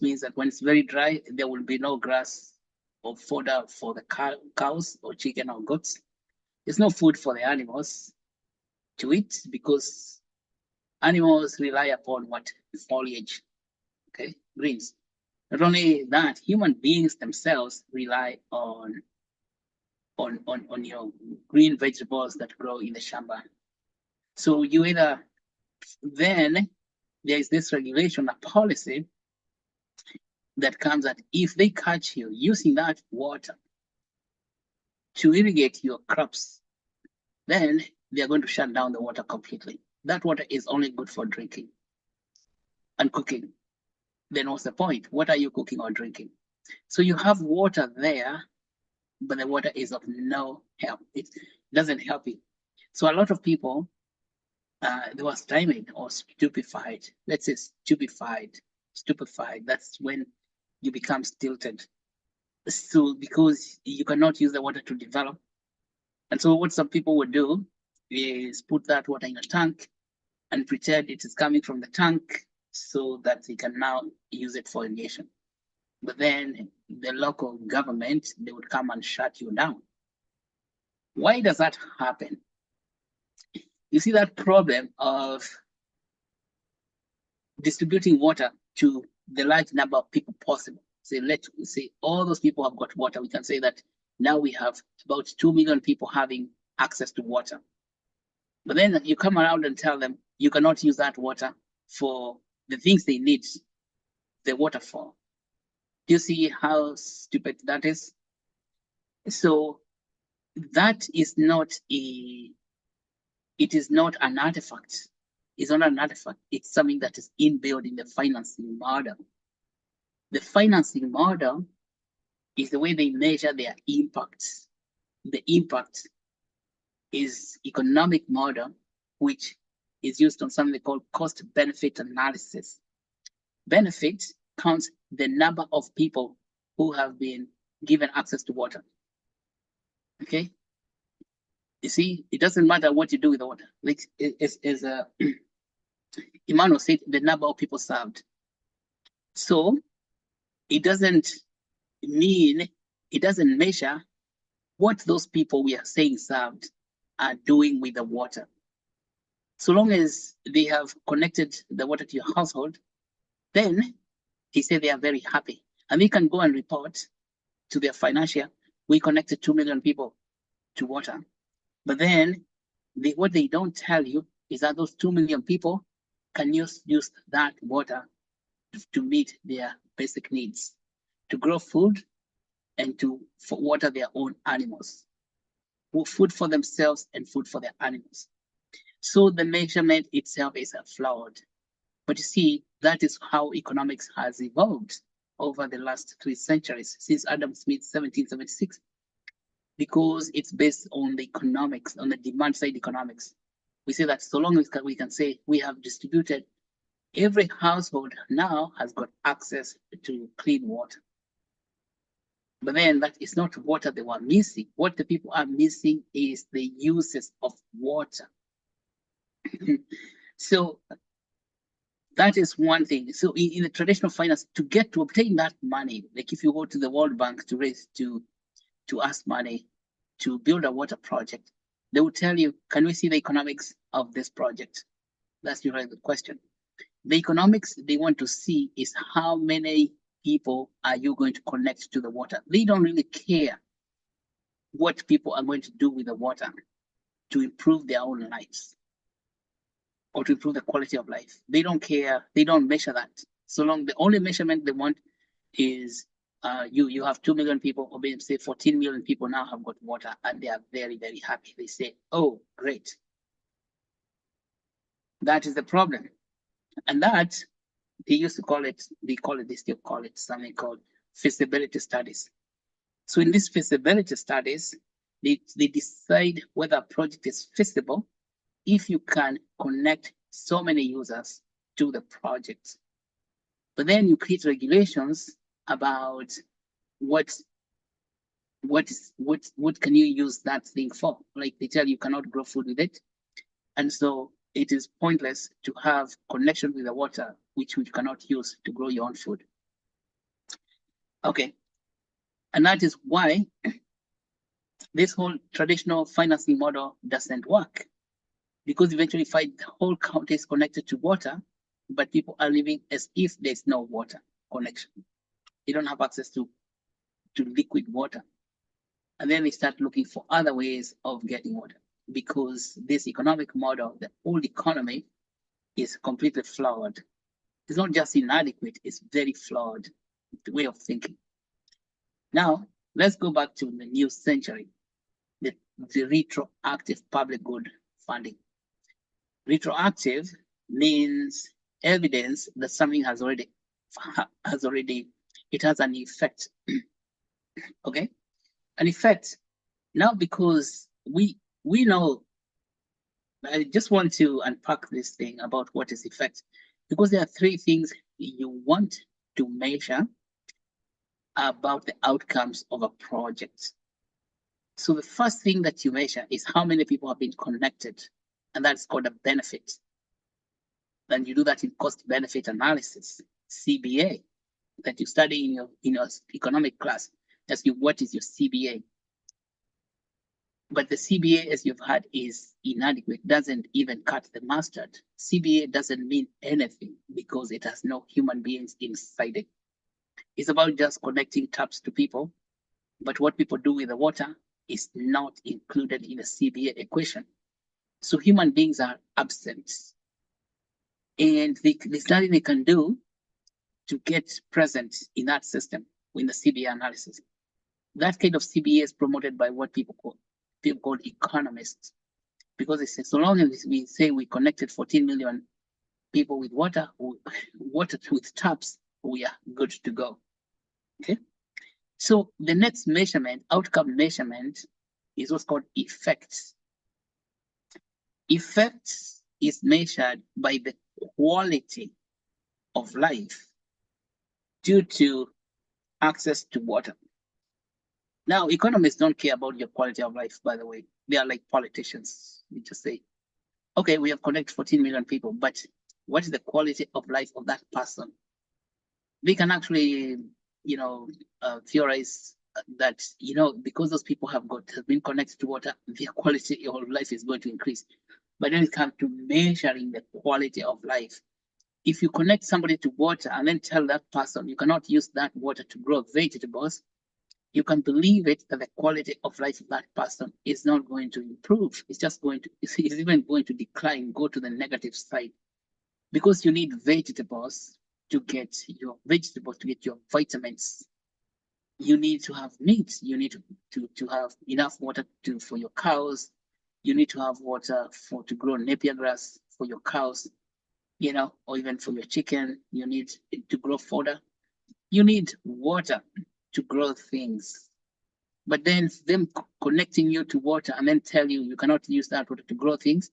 means that when it's very dry, there will be no grass or fodder for the cows or chicken or goats. There's no food for the animals to eat because animals rely upon what? Foliage, okay, greens. Not only that, human beings themselves rely on your green vegetables that grow in the shamba. So you either then there is this regulation, a policy that comes that if they catch you using that water to irrigate your crops, then they are going to shut down the water completely. That water is only good for drinking and cooking. Then what's the point? What are you cooking or drinking? So you have water there, but the water is of no help. It doesn't help you. So a lot of people, they were stymied or stupefied. Let's say stupefied. That's when you become stilted. So because you cannot use the water to develop. And so what some people would do is put that water in a tank and pretend it is coming from the tank so that they can now use it for irrigation. But then the local government, they would come and shut you down. Why does that happen? You see that problem of distributing water to the large number of people possible. So let's say all those people have got water. We can say that now we have about 2 million people having access to water. But then you come around and tell them you cannot use that water for the things they need the water for. Do you see how stupid that is? So that is not it is not an artifact. It's not an artifact. It's something that is inbuilt in the financing model. The financing model is the way they measure their impact. The impact is economic model, which is used on something called cost benefit analysis. Benefit counts the number of people who have been given access to water. Okay. You see, it doesn't matter what you do with the water. Like is Emmanuel said, the number of people served. So it doesn't measure what those people we are saying served are doing with the water. So long as they have connected the water to your household, then he said they are very happy. And they can go and report to their financier, we connected 2 million people to water. But then what they don't tell you is that those 2 million people can use that water to meet their basic needs, to grow food and to water their own animals, food for themselves and food for their animals. So the measurement itself is flawed. But you see, that is how economics has evolved over the last 3 centuries, since Adam Smith 1776, because it's based on the economics, on the demand side economics. We say that so long as we can say we have distributed, every household now has got access to clean water. But then that is not water they were missing. What the people are missing is the uses of water. So that is one thing. So in the traditional finance, to obtain that money, like if you go to the World Bank to ask money to build a water project, they will tell you, can we see the economics of this project? That's usually the question. The economics they want to see is how many people are you going to connect to the water. They don't really care what people are going to do with the water to improve their own lives or to improve the quality of life. They don't care. They don't measure that. So long, the only measurement they want is you have 2 million people, or maybe say 14 million people now have got water, and they are very, very happy. They say, oh, great. That is the problem. And that, they still call it something called feasibility studies. So in these feasibility studies, they decide whether a project is feasible if you can connect so many users to the project. But then you create regulations about what can you use that thing for? Like they tell you cannot grow food with it. And so it is pointless to have connection with the water, which you cannot use to grow your own food. Okay. And that is why this whole traditional financing model doesn't work. Because eventually, find the whole county is connected to water, but people are living as if there's no water connection. They don't have access to liquid water. And then they start looking for other ways of getting water because this economic model, the old economy, is completely flawed. It's not just inadequate, it's very flawed way of thinking. Now, let's go back to the new century, the retroactive public good funding. Retroactive means evidence that something it has an effect. Okay, an effect. Now, because we know, I just want to unpack this thing about what is effect, because there are three things you want to measure about the outcomes of a project. So the first thing that you measure is how many people have been connected, and that's called a benefit. Then you do that in cost benefit analysis, CBA, that you study in your economic class. Ask you what is your CBA. But the CBA, as you've heard, is inadequate, doesn't even cut the mustard. CBA doesn't mean anything because it has no human beings inside it. It's about just connecting taps to people, but what people do with the water is not included in the CBA equation. So human beings are absent. And the study they can do to get present in that system in the CBA analysis. That kind of CBA is promoted by what people call economists, because they say so long as we say we connected 14 million people with water with taps, we are good to go. Okay. So the next measurement, outcome measurement, is what's called effects. Effects is measured by the quality of life due to access to water. Now, economists don't care about your quality of life, by the way. They are like politicians. We just say, okay, we have connected 14 million people, but what is the quality of life of that person? They can actually, theorize that, because those people have been connected to water, their quality of life is going to increase. But when it comes to measuring the quality of life, if you connect somebody to water and then tell that person you cannot use that water to grow vegetables, you can believe it that the quality of life of that person is not going to improve. It's just it's even going to decline, go to the negative side. Because you need vegetables to get your vitamins. You need to have meat. You need to have enough water for your cows. You need to have water to grow napier grass for your cows, or even for your chicken. You need to grow fodder. You need water to grow things. But then them connecting you to water and then tell you cannot use that water to grow things,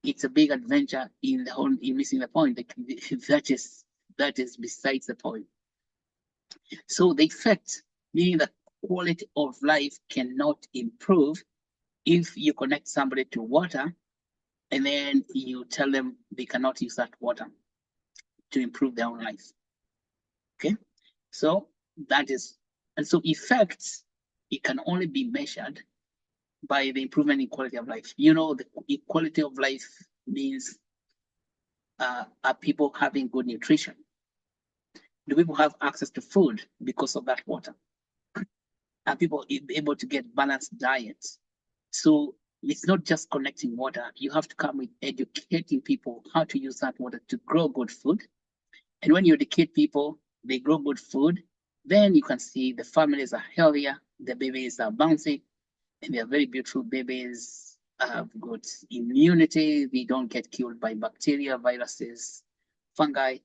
it's a big adventure in missing the point. That is besides the point. So the effect, meaning the quality of life cannot improve if you connect somebody to water and then you tell them they cannot use that water to improve their own life. Okay, so that is, and so effects, it can only be measured by the improvement in quality of life. The quality of life means are people having good nutrition? Do people have access to food because of that water? Are people able to get balanced diets? So it's not just connecting water. You have to come with educating people how to use that water to grow good food. And when you educate people, they grow good food, then you can see the families are healthier, the babies are bouncy, and they are very beautiful babies, have good immunity, they don't get killed by bacteria, viruses, fungi.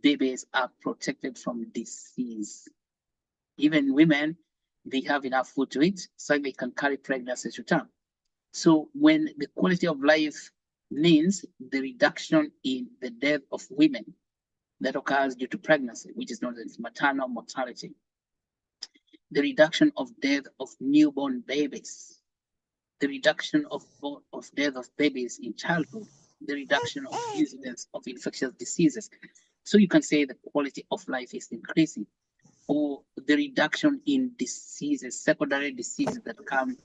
Babies are protected from disease. Even women, they have enough food to eat so they can carry pregnancy to term. So when the quality of life means the reduction in the death of women that occurs due to pregnancy, which is known as maternal mortality, the reduction of death of newborn babies, the reduction of death of babies in childhood, the reduction of incidence of infectious diseases. So you can say the quality of life is increasing. or the reduction in diseases, secondary diseases that come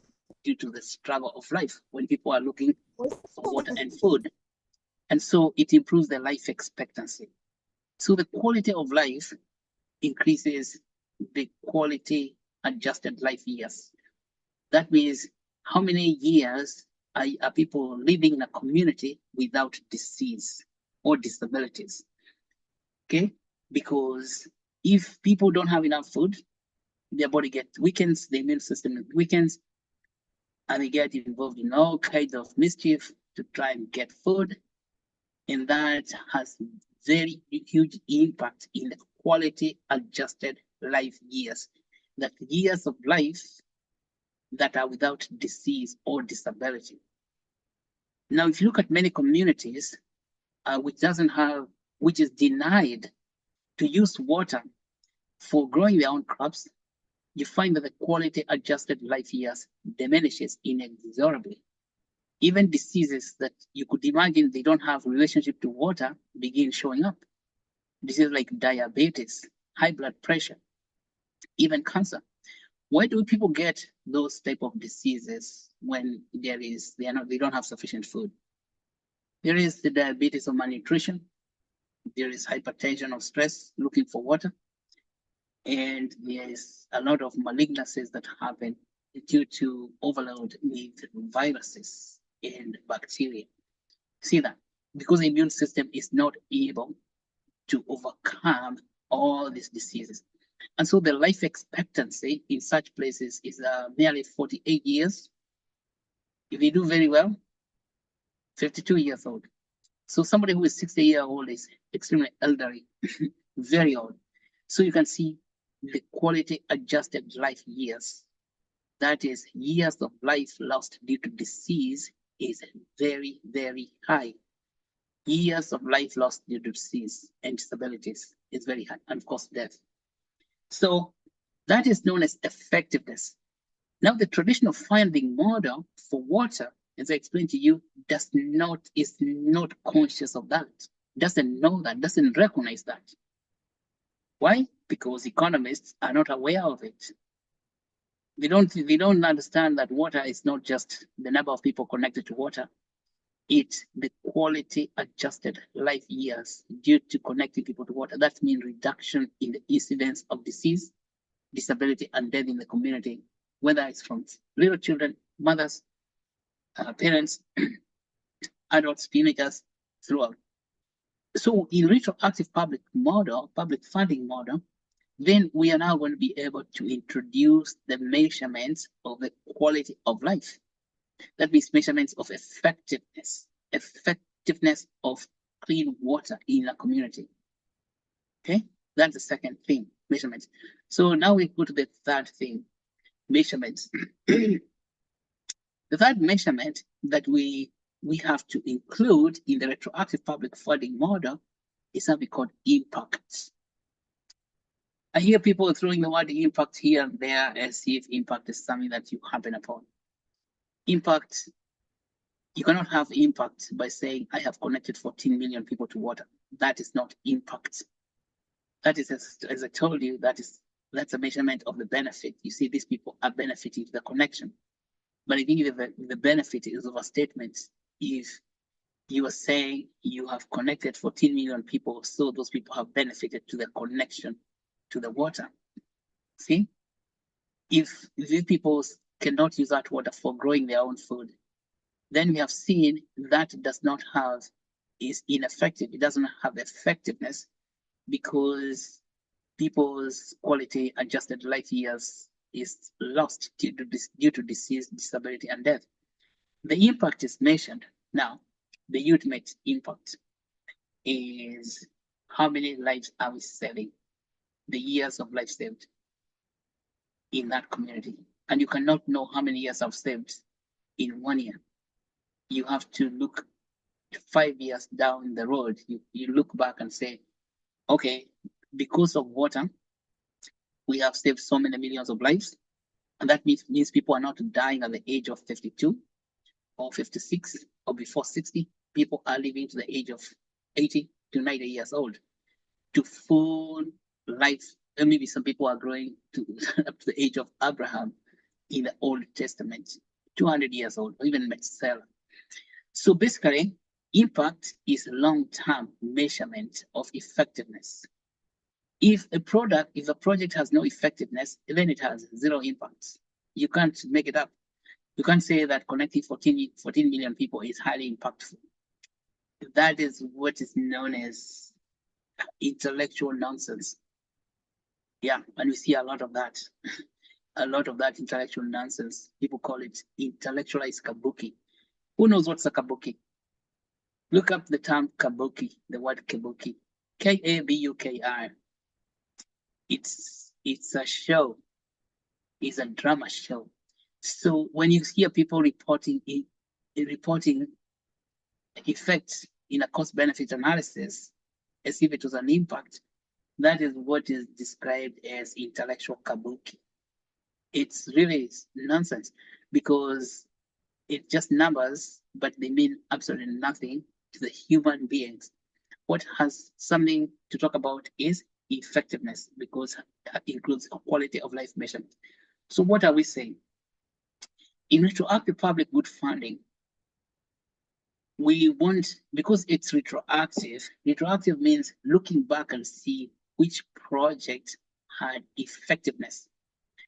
due to the struggle of life when people are looking for water and food. And so it improves their life expectancy. So the quality of life increases the quality adjusted life years. That means how many years are people living in a community without disease or disabilities? Okay, because if people don't have enough food, their body gets weakens, the immune system weakens, and they get involved in all kinds of mischief to try and get food. And that has very huge impact in the quality adjusted life years. That years of life that are without disease or disability. Now, if you look at many communities which is denied to use water for growing their own crops, you find that the quality adjusted life years diminishes inexorably. Even diseases that you could imagine they don't have relationship to water begin showing up. Diseases like diabetes, high blood pressure, even cancer. Why do people get those type of diseases when they don't have sufficient food? There is the diabetes of malnutrition. There is hypertension of stress, looking for water. And there is a lot of malignancies that happen due to overload with viruses and bacteria. See that? Because the immune system is not able to overcome all these diseases. And so the life expectancy in such places is nearly 48 years. If you do very well, 52 years old. So somebody who is 60-year old is extremely elderly, very old. So you can see the quality adjusted life years. That is years of life lost due to disease is very, very high. Years of life lost due to disease and disabilities is very high, and of course death. So that is known as effectiveness. Now the traditional funding model for water, as I explained to you, is not conscious of that, doesn't know that, doesn't recognize that. Why? Because economists are not aware of it. They don't understand that water is not just the number of people connected to water. It's the quality adjusted life years due to connecting people to water. That means reduction in the incidence of disease, disability, and death in the community, whether it's from little children, mothers, parents, adults, teenagers, throughout. So in retroactive public funding model, then we are now going to be able to introduce the measurements of the quality of life. That means measurements of effectiveness of clean water in a community. Okay, that's the second thing, measurements. So now we go to the third thing, measurements. The third measurement that we have to include in the retroactive public funding model is something called impact. I hear people throwing the word impact here and there as if impact is something that you happen upon. Impact, you cannot have impact by saying, I have connected 14 million people to water. That is not impact. That is, as I told you, that's a measurement of the benefit. You see, these people are benefiting to the connection. But I think the benefit is overstatement. If you are saying you have connected 14 million people, so those people have benefited to the connection to the water. See, if these people cannot use that water for growing their own food, then we have seen that is ineffective. It doesn't have effectiveness because people's quality adjusted life years is lost due to disease, disability, and death. The impact is measured. Now, the ultimate impact is how many lives are we saving, the years of life saved in that community. And you cannot know how many years I've saved in 1 year. You have to look 5 years down the road. You look back and say, okay, because of water, we have saved so many millions of lives. And that means people are not dying at the age of 52 or 56 or before 60. People are living to the age of 80 to 90 years old to full life and maybe some people are growing to up to the age of Abraham in the Old Testament, 200 years old, or even Methuselah. So basically, impact is a long-term measurement of effectiveness. If a project has no effectiveness, then it has zero impact. You can't make it up. You can't say that connecting 14 million people is highly impactful. That is what is known as intellectual nonsense. Yeah, and we see a lot of that. A lot of that intellectual nonsense. People call it intellectualized kabuki. Who knows what's a kabuki? Look up the term kabuki, the word kabuki. K-A-B-U-K-I. It's a show. It's a drama show. So when you hear people reporting effects in a cost-benefit analysis as if it was an impact, that is what is described as intellectual kabuki. It's really nonsense because it's just numbers, but they mean absolutely nothing to the human beings. What has something to talk about is effectiveness, because it includes a quality of life measurement. So what are we saying? In retroactive public good funding, we want, because it's retroactive means looking back and see which project had effectiveness.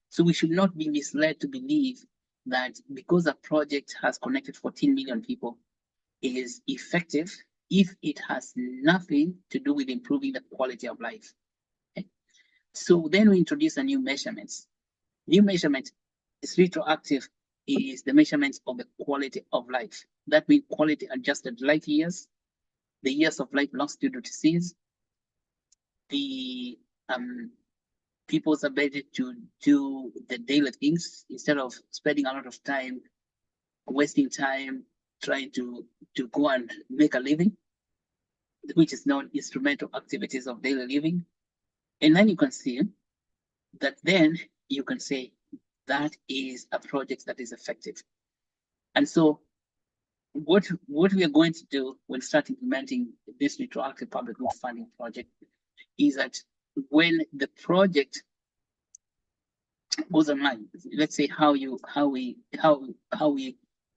So we should not be misled to believe that because a project has connected 14 million people, it is effective if it has nothing to do with improving the quality of life. Okay? So then we introduce a new measurements. New measurement is retroactive, is the measurements of the quality of life. That means quality adjusted life years, the years of life lost due to disease, the people's ability to do the daily things instead of spending a lot of time, wasting time trying to go and make a living, which is non-instrumental activities of daily living. And then you can see that then you can say that is a project that is effective. And so what we are going to do when start implementing this retroactive public good funding project is that when the project goes online, let's say how we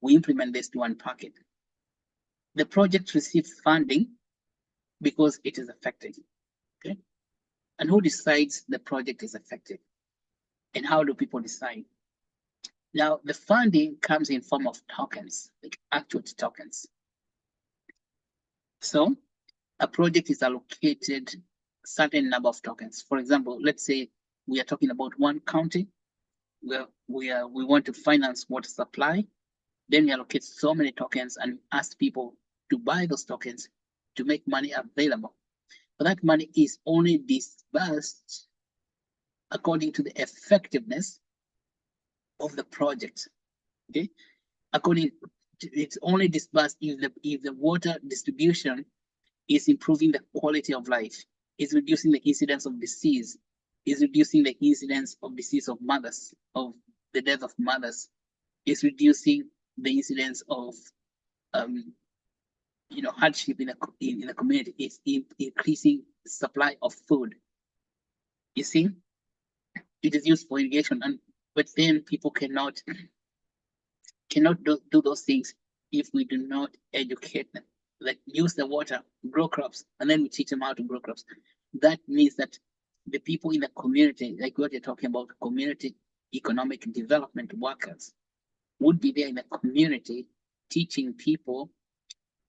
implement this to unpack it. The project receives funding because it is effective. Okay. And who decides the project is effective? And how do people decide? Now, the funding comes in form of tokens, like Actuate tokens. So a project is allocated a certain number of tokens. For example, let's say we are talking about one county where we want to finance water supply. Then we allocate so many tokens and ask people to buy those tokens to make money available. But that money is only disbursed according to the effectiveness of the project. Okay, it's only disbursed if the water distribution is improving the quality of life, is reducing the incidence of disease, is reducing the incidence of disease of mothers, of the death of mothers, is reducing the incidence of hardship in the community, is increasing supply of food. You see, it is used for irrigation, but then people cannot do those things if we do not educate them. Like use the water, grow crops, and then we teach them how to grow crops. That means that the people in the community, like what you're talking about, community economic development workers, would be there in the community teaching people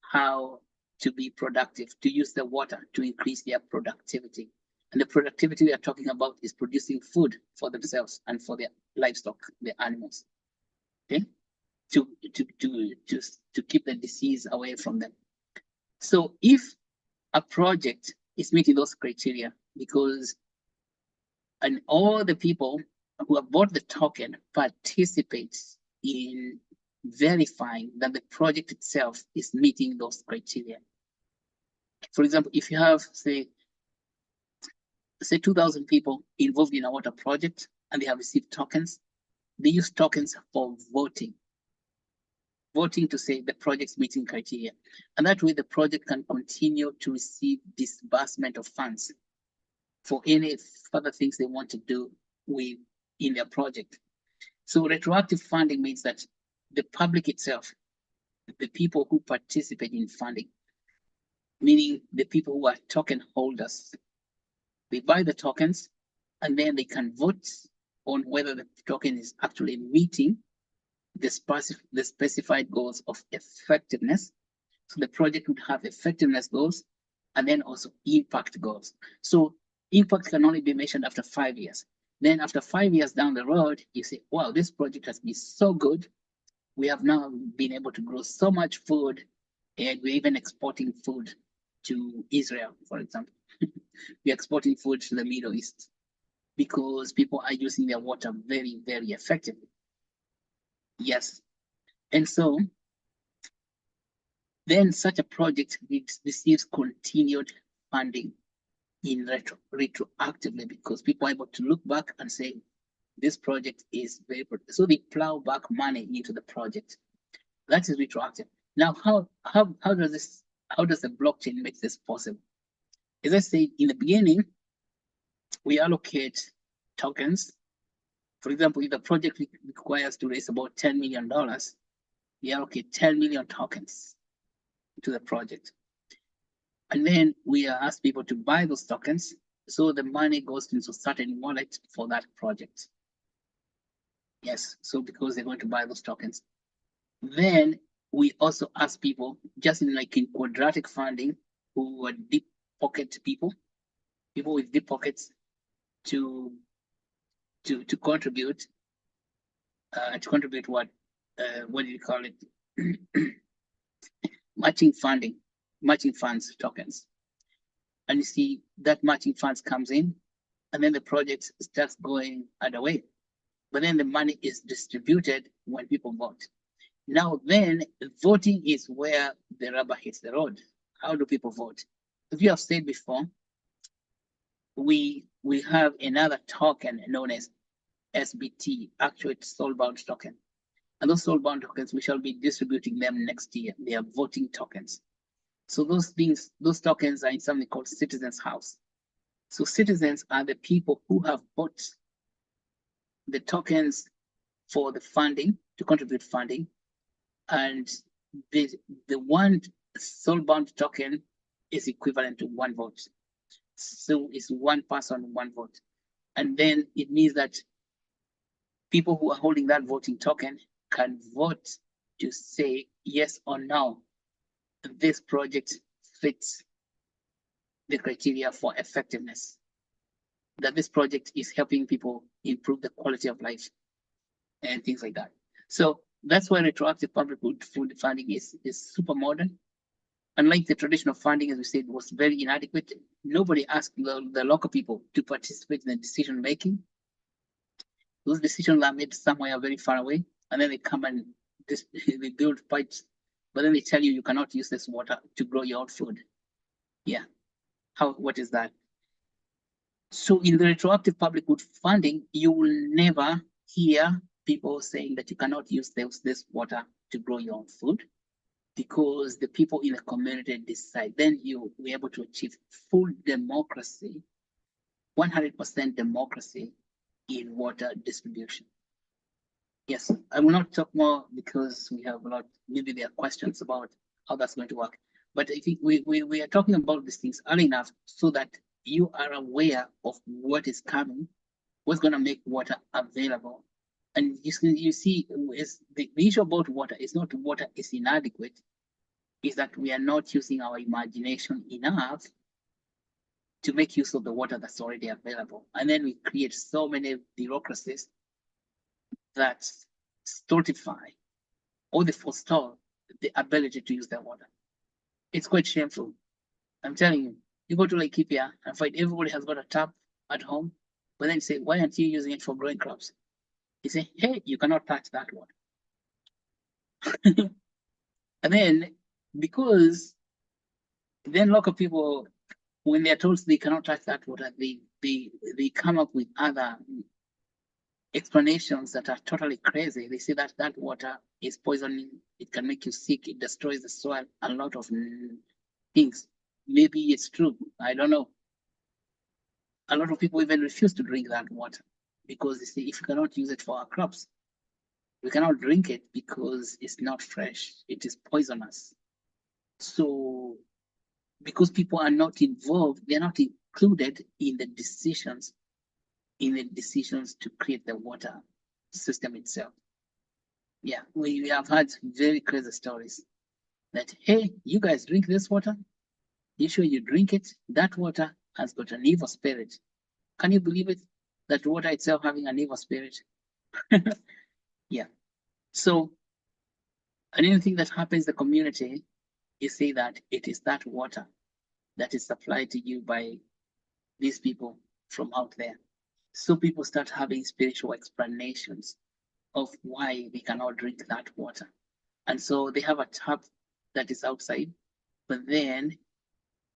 how to be productive, to use the water to increase their productivity. And the productivity we are talking about is producing food for themselves and for their livestock, their animals. Okay, to keep the disease away from them. So if a project is meeting those criteria, and all the people who have bought the token participate in verifying that the project itself is meeting those criteria. For example, if you have, say 2,000 people involved in a water project and they have received tokens, they use tokens for voting to say the project's meeting criteria. And that way the project can continue to receive disbursement of funds. for any further things they want to do with in their project. So retroactive funding means that the public itself, the people who participate in funding, meaning the people who are token holders, they buy the tokens and then they can vote on whether the token is actually meeting the specified goals of effectiveness. So the project would have effectiveness goals and then also impact goals. So impact can only be measured after 5 years. Then after 5 years down the road, you say, wow, this project has been so good. We have now been able to grow so much food, and we're even exporting food to Israel, for example. We're exporting food to the Middle East because people are using their water very, very effectively. Yes. And so then such a project receives continued funding in retroactively because people are able to look back and say, this project is very good. So they plow back money into the project. That is retroactive. Now, how does the blockchain make this possible? As I said in the beginning, we allocate tokens. For example, if the project requires to raise about $10 million, we allocate 10 million tokens to the project. And then we ask people to buy those tokens. So the money goes into a certain wallet for that project. Yes, so because they're going to buy those tokens. Then we also ask people, just in like in quadratic funding, who are deep pocket people with deep pockets to contribute what do you call it? Matching funds tokens. And you see that matching funds comes in, and then the project starts going underway. But then the money is distributed when people vote. Now then, voting is where the rubber hits the road. How do people vote? As you have said before, we have another token known as SBT, Actuate Soulbound Token. And those soulbound tokens, we shall be distributing them next year. They are voting tokens. So those tokens are in something called Citizens House. So citizens are the people who have bought the tokens for the funding, to contribute funding. And the one soulbound token is equivalent to one vote. So it's one person, one vote. And then it means that people who are holding that voting token can vote to say yes or no, this project fits the criteria for effectiveness, that this project is helping people improve the quality of life and things like that. So that's why retroactive public food funding is super modern. Unlike the traditional funding, as we said, was very inadequate. Nobody asked the local people to participate in the decision making. Those decisions are made somewhere very far away, and then they come and they build pipes, but then they tell you cannot use this water to grow your own food. Yeah, what is that? So in the retroactive public good funding, you will never hear people saying that you cannot use this water to grow your own food, because the people in the community decide. Then you'll be able to achieve full democracy, 100% democracy in water distribution. Yes, I will not talk more because we have a lot, maybe there are questions about how that's going to work. But I think we are talking about these things early enough so that you are aware of what is coming, what's going to make water available. And you see, is the issue about water is not water is inadequate, is that we are not using our imagination enough to make use of the water that's already available. And then we create so many bureaucracies that stultify or they forestall the ability to use their water. It's quite shameful. I'm telling you, you go to Laikipia and find everybody has got a tap at home, but then you say, why aren't you using it for growing crops? You say, hey, you cannot touch that water. And then, because then local people, when they're told they cannot touch that water, they come up with other explanations that are totally crazy. They say that that water is poisoning, it can make you sick, it destroys the soil, a lot of things. Maybe it's true, I don't know. a lot of people even refuse to drink that water because they say, if we cannot use it for our crops, we cannot drink it because it's not fresh, it is poisonous. So because people are not involved, they're not included in the decisions to create the water system itself. Yeah, we have had very crazy stories that, hey, you guys drink this water? You sure you drink it? That water has got an evil spirit. Can you believe it? That water itself having an evil spirit. Yeah. So anything that happens in the community, you say that it is that water that is supplied to you by these people from out there. So people start having spiritual explanations of why they cannot drink that water. And so they have a tap that is outside, but then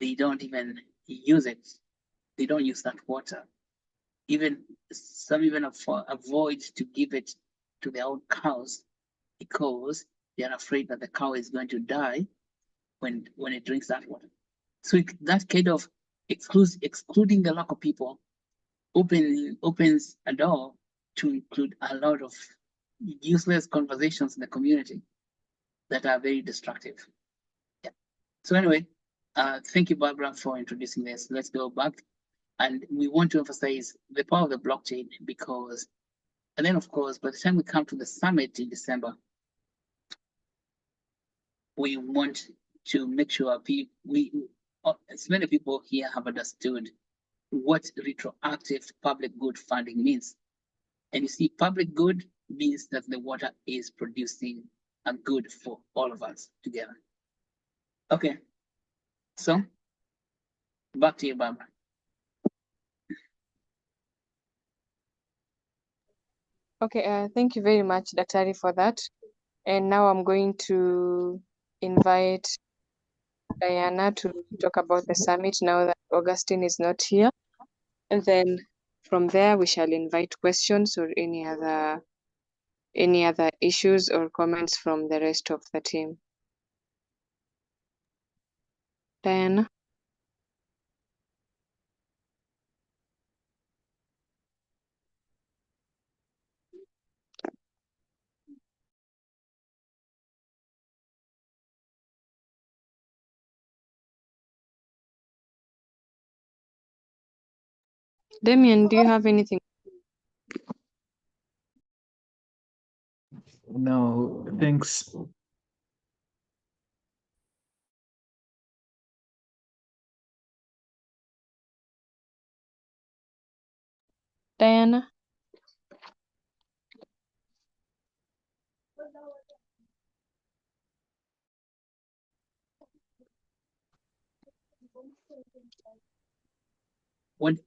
they don't even use it. They don't use that water. Even some even avoid to give it to their own cows because they are afraid that the cow is going to die when it drinks that water. So that kind of excluding the local people opens a door to include a lot of useless conversations in the community that are very destructive. Yeah. So anyway, thank you, Barbara, for introducing this. Let's go back. And we want to emphasize the power of the blockchain because, and then of course, by the time we come to the summit in December, we want to make sure as many people here have understood what retroactive public good funding means. And you see, public good means that the water is producing a good for all of us together. Okay, so back to you, Barbara. Okay, thank you very much, Daktari, for that. And now I'm going to invite Diana to talk about the summit now that Augustine is not here. And then from there, we shall invite questions or any other issues or comments from the rest of the team. Diana? Damien, do you have anything? No, thanks. Diana?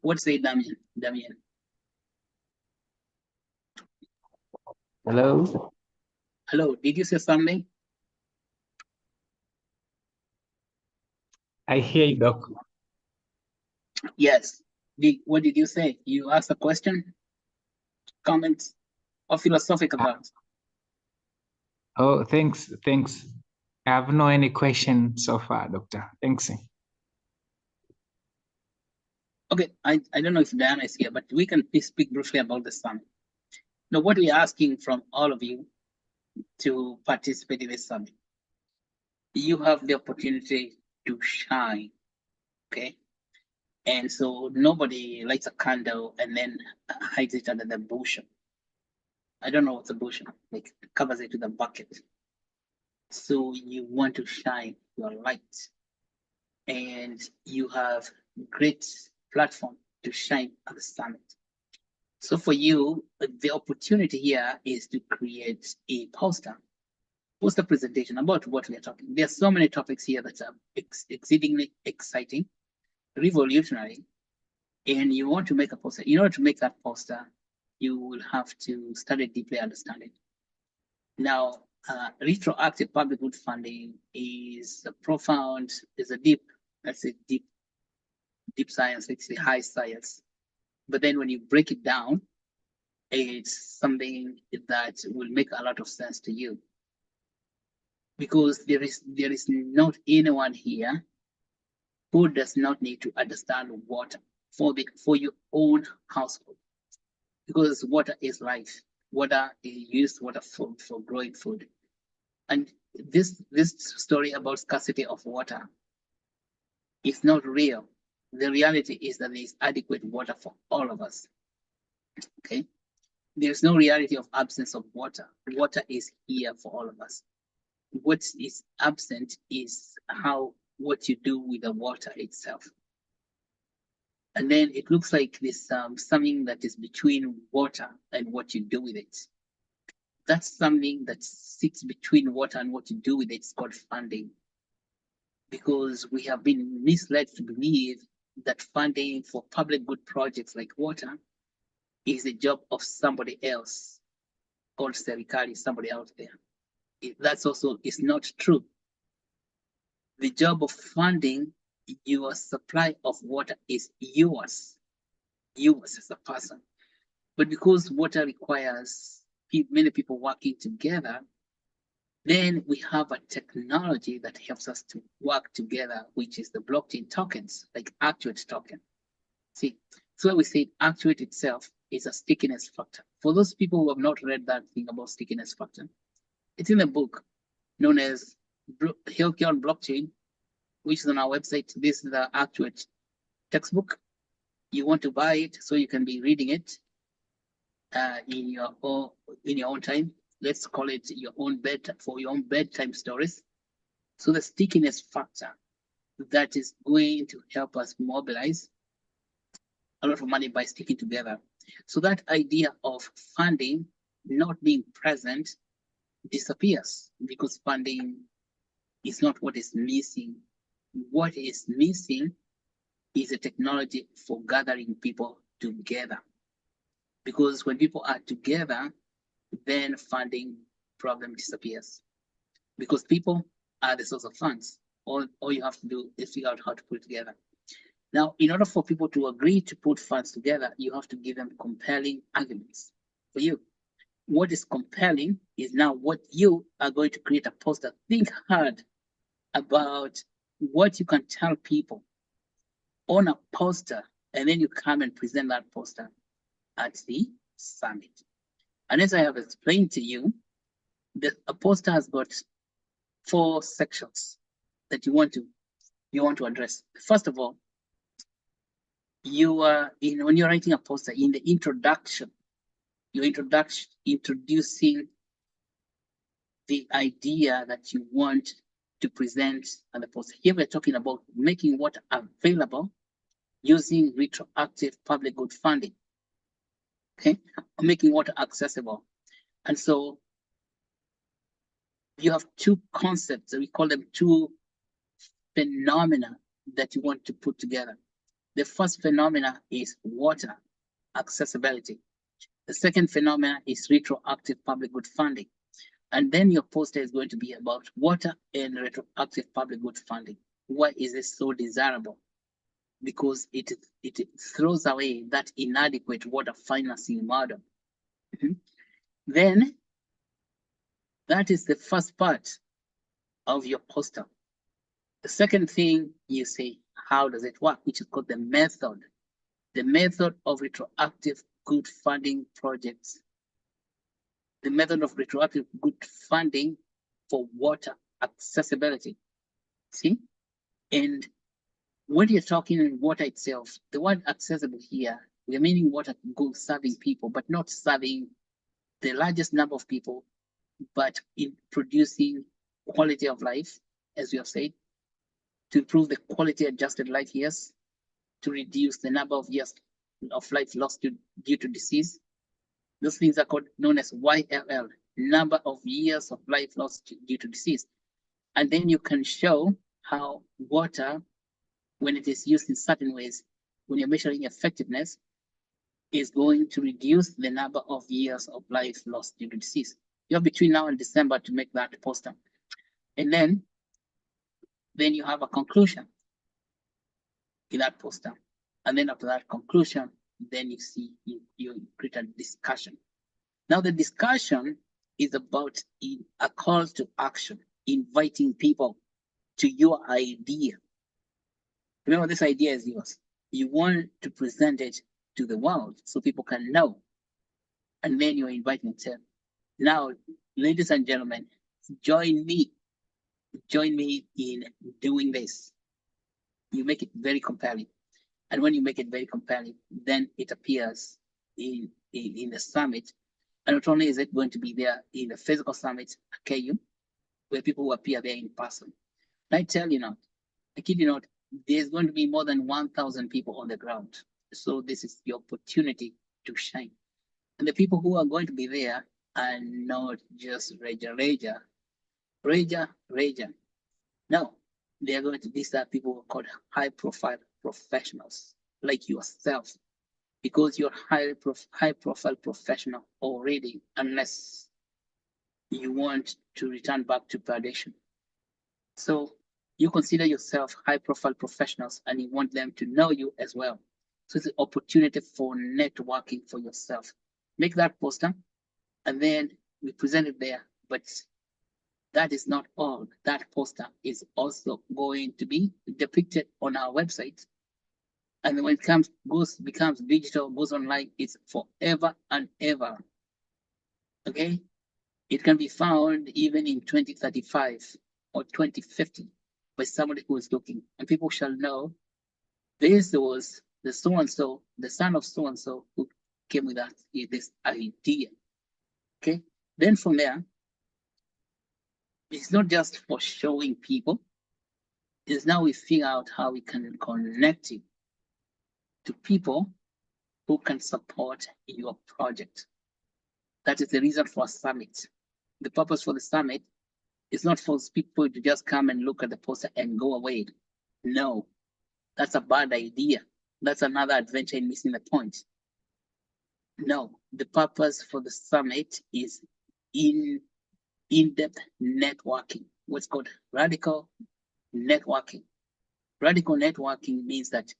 What say Damien? Damien. Hello? Hello, did you say something? I hear you, Doc. Yes. What did you say? You asked a question, comment, or philosophical thought? Oh, thanks. I have no any question so far, Doctor. Thanks. Okay, I don't know if Diana is here, but we can speak briefly about the summit. Now, what we're asking from all of you to participate in this summit, you have the opportunity to shine, okay? And so nobody lights a candle and then hides it under the bushel. I don't know what's a bushel, like covers it with a bucket. So you want to shine your light, and you have great platform to shine at the summit. So for you, the opportunity here is to create a poster presentation about what we are talking. There are so many topics here that are exceedingly exciting, revolutionary, and you want to make a poster. In order to make that poster, you will have to study deeply, understand it. Now, retroactive public good funding is a profound, is a deep, let's say deep science, let's say high science. But then when you break it down, it's something that will make a lot of sense to you. Because there is not anyone here who does not need to understand water. for your own household, because water is life. Water is used water for growing food. And this story about scarcity of water is not real. The reality is that there is adequate water for all of us. Okay. There's no reality of absence of water. Water is here for all of us. What is absent is what you do with the water itself. And then it looks like there's something that is between water and what you do with it. That's something that sits between water and what you do with it. It's called funding. Because we have been misled to believe that funding for public good projects like water is the job of somebody else, called serikali, somebody out there. That's also is not true. The job of funding your supply of water is yours as a person. But because water requires many people working together, then we have a technology that helps us to work together, which is the blockchain tokens, like Actuate token. See, so we say Actuate itself is a stickiness factor. For those people who have not read that thing about stickiness factor, it's in a book known as Healthcare on Blockchain, which is on our website. This is the Actuate textbook. You want to buy it so you can be reading it in your own time. Let's call it your own bedtime stories. So the stickiness factor that is going to help us mobilize a lot of money by sticking together. So that idea of funding not being present disappears because funding is not what is missing. What is missing is a technology for gathering people together. Because when people are together, then funding problem disappears. Because people are the source of funds. All you have to do is figure out how to put it together. Now, in order for people to agree to put funds together, you have to give them compelling arguments for you. What is compelling is now what you are going to create a poster. Think hard about what you can tell people on a poster, and then you come and present that poster at the summit. And as I have explained to you, a poster has got 4 sections that you want to address. First of all, when you're writing a poster, in the introduction, you're introducing the idea that you want to present on the poster. Here we're talking about making water available using retroactive public good funding. Okay, making water accessible. And so you have 2 concepts, we call them 2 phenomena that you want to put together. The first phenomena is water accessibility. The second phenomena is retroactive public good funding. And then your poster is going to be about water and retroactive public good funding. Why is this so desirable? Because it throws away that inadequate water financing model. Then that is the first part of your poster. The second thing you say, how does it work, which is called the method of retroactive good funding projects. The method of retroactive good funding for water accessibility. See? And when you're talking water itself, the word accessible here, we're meaning water good serving people, but not serving the largest number of people, but in producing quality of life, as we have said, to improve the quality adjusted life years, to reduce the number of years of life lost due to disease. Those things are known as YLL, number of years of life lost due to disease. And then you can show how water, when it is used in certain ways, when you're measuring effectiveness, is going to reduce the number of years of life lost due to disease. You have between now and December to make that poster. And then you have a conclusion in that poster. And then after that conclusion, then you create a discussion. Now the discussion is about a call to action, inviting people to your idea. Remember, this idea is yours. You want to present it to the world so people can know. And then you're inviting them. Now, ladies and gentlemen, join me. Join me in doing this. You make it very compelling. And when you make it very compelling, then it appears in the summit. And not only is it going to be there in the physical summit, KU, where people will appear there in person. I tell you not, I kid you not, there's going to be more than 1,000 people on the ground. So this is the opportunity to shine. And the people who are going to be there are not just rager. No, they are going to, these are people who are called high profile professionals like yourself, because you're high profile professional already, unless you want to return back to perdition. So you consider yourself high profile professionals and you want them to know you as well. So it's an opportunity for networking for yourself. Make that poster and then we present it there. But that is not all. That poster is also going to be depicted on our website. And then when it becomes digital, goes online, it's forever and ever. Okay? It can be found even in 2035 or 2050 by somebody who is looking, and people shall know this was the so and so, the son of so and so, who came with that this idea. Okay, then from there, it's not just for showing people. It's now we figure out how we can connect it to people who can support your project. That is the reason for a summit. The purpose for the summit is not for people to just come and look at the poster and go away. No, that's a bad idea. That's another adventure in missing the point. No, the purpose for the summit is in-depth networking, what's called radical networking. Radical networking means that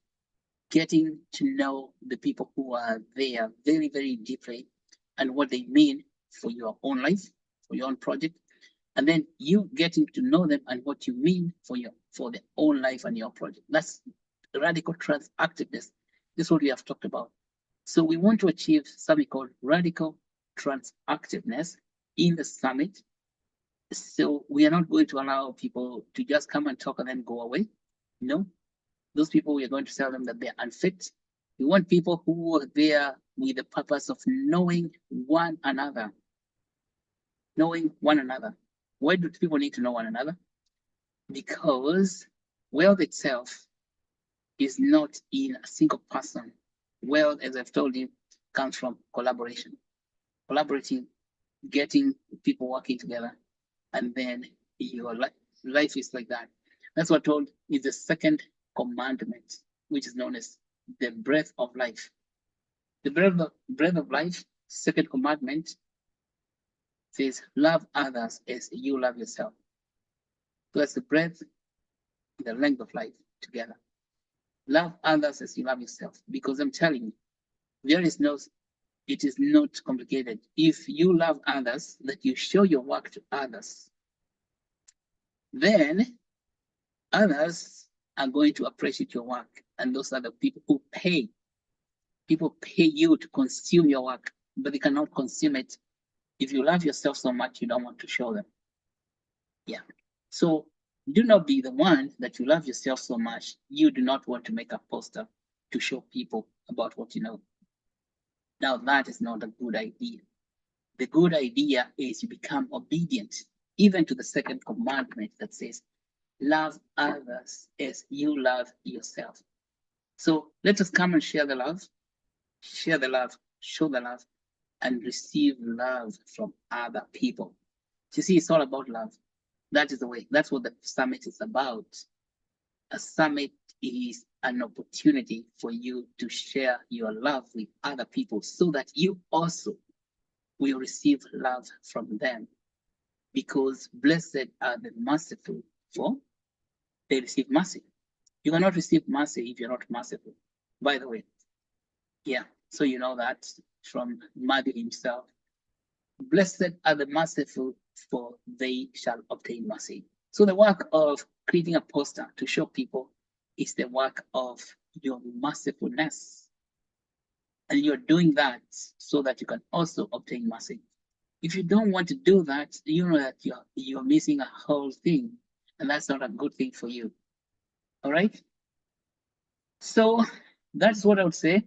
getting to know the people who are there very, very deeply and what they mean for your own life, for your own project, and then you getting to know them and what you mean for their own life and your project. That's radical transactiveness. This is what we have talked about. So we want to achieve something called radical transactiveness in the summit. So we are not going to allow people to just come and talk and then go away. No, those people, we are going to tell them that they're unfit. We want people who are there with the purpose of knowing one another. Knowing one another. Why do people need to know one another? Because wealth itself is not in a single person. Wealth, as I've told you, comes from collaboration. Collaborating, getting people working together, and then your life is like that. That's what told is the second commandment, which is known as the breath of life. The breath of life, second commandment, says, love others as you love yourself. So that's the breadth, the length of life together. Love others as you love yourself. Because I'm telling you, it is not complicated. If you love others, that you show your work to others, then others are going to appreciate your work. And those are the people who pay. People pay you to consume your work, but they cannot consume it. If you love yourself so much, you don't want to show them. Yeah. So do not be the one that you love yourself so much, you do not want to make a poster to show people about what you know. Now that is not a good idea. The good idea is you become obedient, even to the second commandment that says, love others as you love yourself. So let us come and share the love, show the love, and receive love from other people. You see, it's all about love. That is the way. That's what the summit is about. A summit is an opportunity for you to share your love with other people so that you also will receive love from them. Because blessed are the merciful, for they receive mercy. You cannot receive mercy if you're not merciful, by the way. Yeah, so you know that from Matthew himself. Blessed are the merciful, for they shall obtain mercy. So the work of creating a poster to show people is the work of your mercifulness. And you're doing that so that you can also obtain mercy. If you don't want to do that, you know that you're missing a whole thing, and that's not a good thing for you. All right. So that's what I would say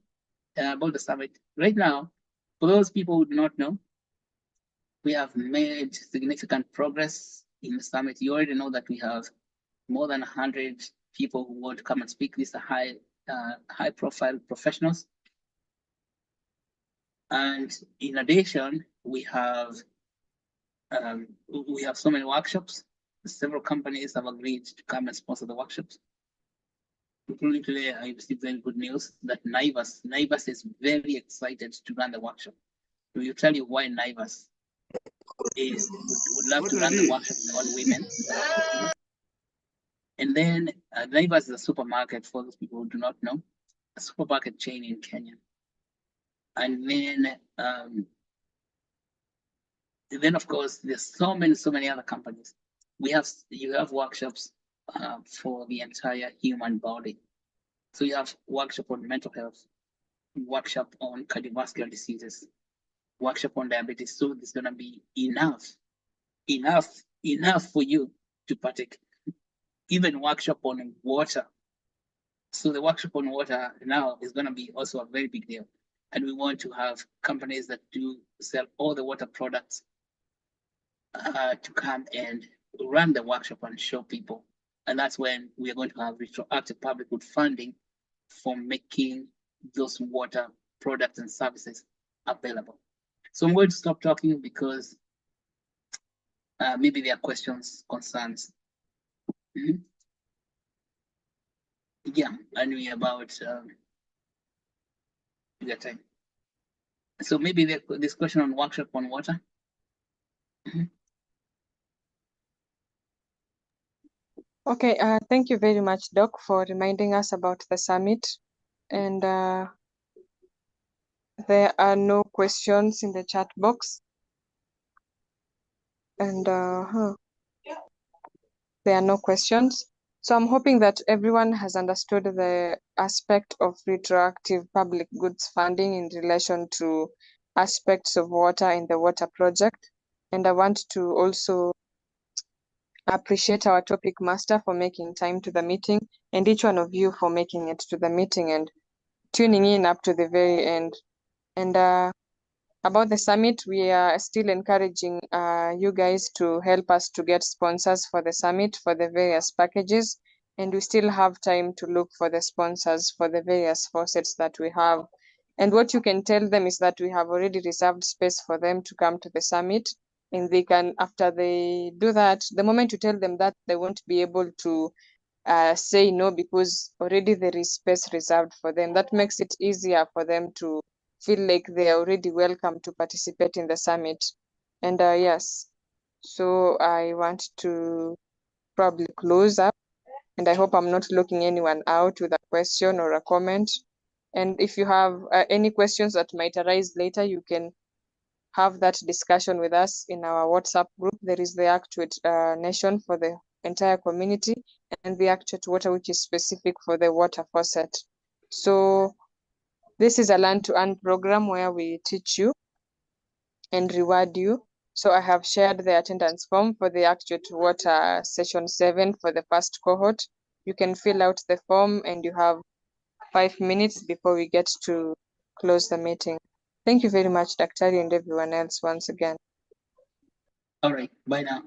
about the summit. Right now, for those people who do not know, we have made significant progress in the summit. You already know that we have more than 100 people who want to come and speak. These are high profile professionals. And in addition, we have so many workshops. Several companies have agreed to come and sponsor the workshops. Including today, I received very good news that Naivas is very excited to run the workshop. We will tell you why Naivas would love to run the workshop with all women. And then Naivas is a supermarket for those people who do not know, a supermarket chain in Kenya. And then of course, there's so many other companies. You have workshops for the entire human body. So you have workshop on mental health, workshop on cardiovascular diseases, workshop on diabetes. So there's gonna be enough for you to partake. Even workshop on water. So the workshop on water now is gonna be also a very big deal. And we want to have companies that do sell all the water products to come and run the workshop and show people. And that's when we are going to have retroactive public good funding for making those water products and services available. So I'm going to stop talking because maybe there are questions, concerns. Yeah, I knew about your time. So maybe this question on workshop on water. Okay, thank you very much, Doc, for reminding us about the summit. And there are no questions in the chat box. And there are no questions. So I'm hoping that everyone has understood the aspect of retroactive public goods funding in relation to aspects of water in the water project. And I want to also appreciate our topic master for making time to the meeting, and each one of you for making it to the meeting and tuning in up to the very end. And about the summit, we are still encouraging you guys to help us to get sponsors for the summit for the various packages. And we still have time to look for the sponsors for the various faucets that we have. And what you can tell them is that we have already reserved space for them to come to the summit. And they can, after they do that, the moment you tell them that, they won't be able to say no, because already there is space reserved for them. That makes it easier for them to feel like they are already welcome to participate in the summit. And yes, so I want to probably close up, and I hope I'm not looking anyone out with a question or a comment. And if you have any questions that might arise later, you can have that discussion with us in our WhatsApp group. There is the Actuate Nation for the entire community, and the Actuate Water, which is specific for the water faucet. So this is a learn to earn program where we teach you and reward you. So I have shared the attendance form for the Actuate Water session 7 for the first cohort. You can fill out the form, and you have 5 minutes before we get to close the meeting. Thank you very much, Daktari, and everyone else once again. All right, bye now.